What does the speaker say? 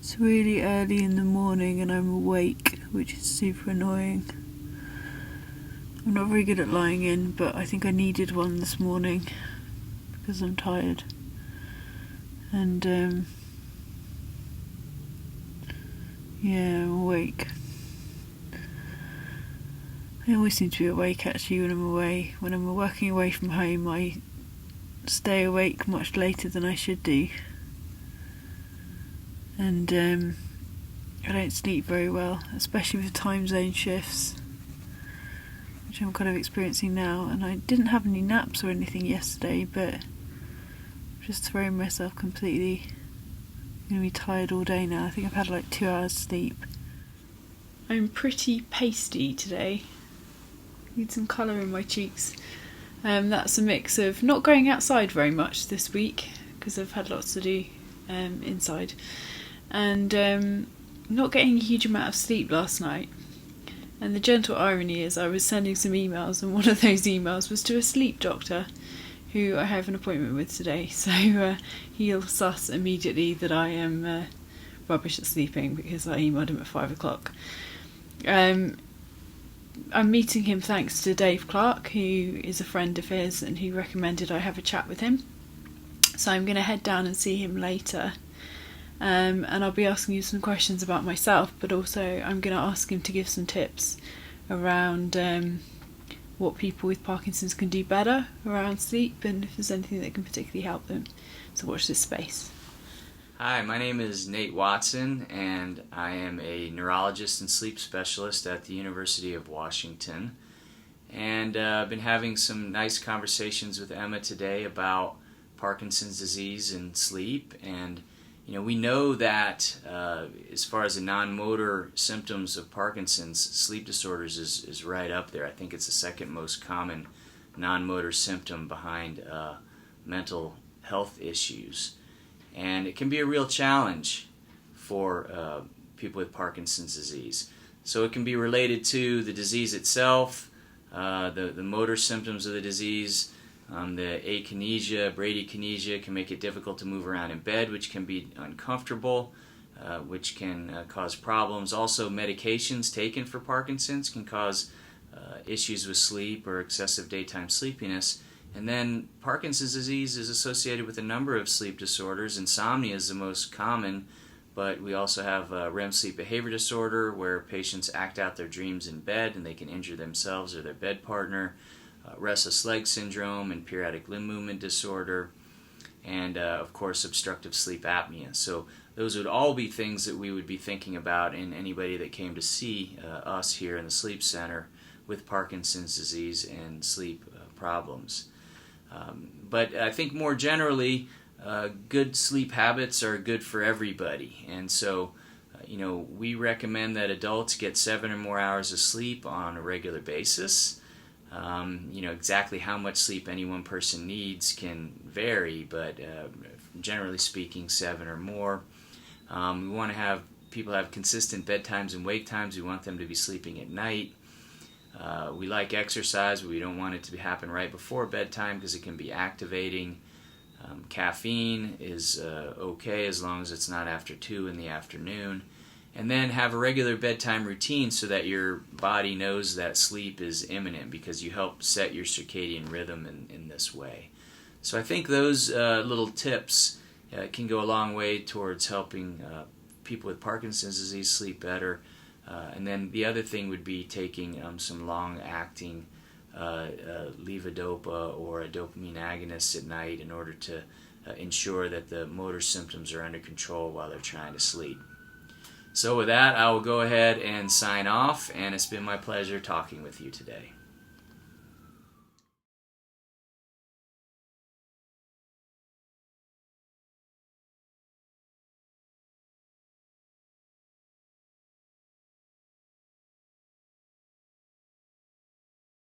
It's really early in the morning and I'm awake, which is super annoying. I'm not very good at lying in, but I think I needed one this morning because I'm tired. And yeah, I'm awake. I always seem to be awake actually when I'm away. When I'm working away from home, I stay awake much later than I should do. And I don't sleep very well, especially with time zone shifts, which I'm kind of experiencing now. And I didn't have any naps or anything yesterday, but I'm just throwing myself completely. I'm going to be tired all day now. I think I've had like 2 hours sleep. I'm pretty pasty today. Need some colour in my cheeks. That's a mix of not going outside very much this week because I've had lots to do inside, and not getting a huge amount of sleep last night. And the gentle irony is I was sending some emails, and one of those emails was to a sleep doctor who I have an appointment with today, so he'll suss immediately that I am rubbish at sleeping because I emailed him at 5 o'clock. I'm meeting him thanks to Dave Clark, who is a friend of his, and he recommended I have a chat with him. So I'm going to head down and see him later. And I'll be asking you some questions about myself, but also I'm going to ask him to give some tips around what people with Parkinson's can do better around sleep, and if there's anything that can particularly help them. So watch this space. Hi, my name is Nate Watson, and I am a neurologist and sleep specialist at the University of Washington. And I've been having some nice conversations with Emma today about Parkinson's disease and sleep. And we know that as far as the non-motor symptoms of Parkinson's, sleep disorders is right up there. I think it's the second most common non-motor symptom behind mental health issues. And it can be a real challenge for people with Parkinson's disease. So it can be related to the disease itself, the motor symptoms of the disease. The akinesia, bradykinesia can make it difficult to move around in bed, which can be uncomfortable, which can cause problems. Also, medications taken for Parkinson's can cause issues with sleep or excessive daytime sleepiness. And then Parkinson's disease is associated with a number of sleep disorders. Insomnia is the most common, but we also have REM sleep behavior disorder, where patients act out their dreams in bed and they can injure themselves or their bed partner. Restless leg syndrome and periodic limb movement disorder, and of course obstructive sleep apnea. So those would all be things that we would be thinking about in anybody that came to see us here in the sleep center with Parkinson's disease and sleep problems. But I think more generally, good sleep habits are good for everybody, and so we recommend that adults get 7 or more hours of sleep on a regular basis. Exactly how much sleep any one person needs can vary, but generally speaking, 7 or more. We want to have people have consistent bedtimes and wake times. We want them to be sleeping at night. We like exercise, but we don't want it to happen right before bedtime because it can be activating. Caffeine is okay as long as it's not after 2 in the afternoon. And then have a regular bedtime routine so that your body knows that sleep is imminent, because you help set your circadian rhythm in this way. So I think those little tips can go a long way towards helping people with Parkinson's disease sleep better. And then the other thing would be taking some long-acting levodopa or a dopamine agonist at night in order to ensure that the motor symptoms are under control while they're trying to sleep. So with that, I will go ahead and sign off, and it's been my pleasure talking with you today.